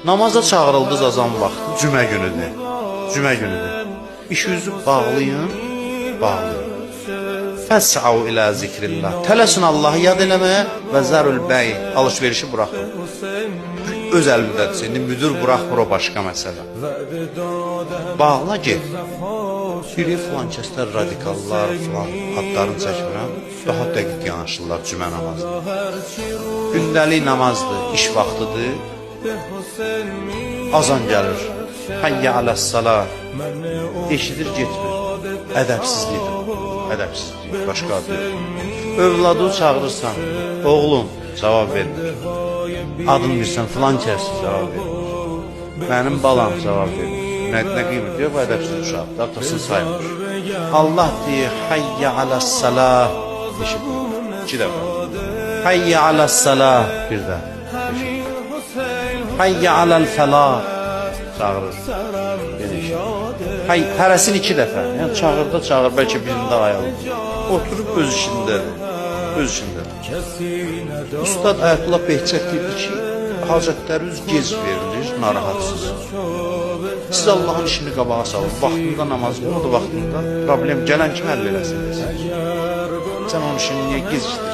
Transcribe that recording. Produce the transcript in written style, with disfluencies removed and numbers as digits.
Namaza çağırıldınız azan vaxtı, cümə günüdür. Cümə günüdür. İşinizi bağlayın, bağlayın. Fəs'au ilə zikrillah. Tələsin Allahı yad eləməyə və zərül bəy, alış-verişi buraxın. Öz əlindədir. İndi müdür buraxmır, o başqa məsələ. Bağla get. Biri filan kəslər radikallar, filan adlarını çəkmirəm, daha dəqiq yanaşırlar cümə namazına. Gündəlik namazdır, iş vaxtıdır. Azan gəlir. Hayyə aləs-salah. Eşidir, getmir. Ədəbsizlikdir. Ədəbsizlik, başqa adı yox. Övladı çağırırsan, oğlum, cavab vermir. Adını bilsən, filan kəsdir, cavab vermir. Mənim balam cavab vermir. Nə qiymət yox, bu ədəbsiz uşaqdır, atasını saymır. Allah deyir, hayyə aləs-salah. Eşitmir, 2 dəfə. Hayyə aləs-salah, bir də. Hayyə aləl-fəlah. Çağırır. Hərəsin 2 dəfə. Yəni çağırda çağır, bəlkə birində ayılır. Oturub öz işindədir. Öz işindədir. Ustad Ayətullah Behçət deyirdi ki, hacətləriniz gec verilir, narahatsız. Siz Allahın işini qabağa salın. Vaxtında namazını, o da vaxtında problem gələn kimi həll eləsiniz. Sən onun işini niyə gecikdirirsən?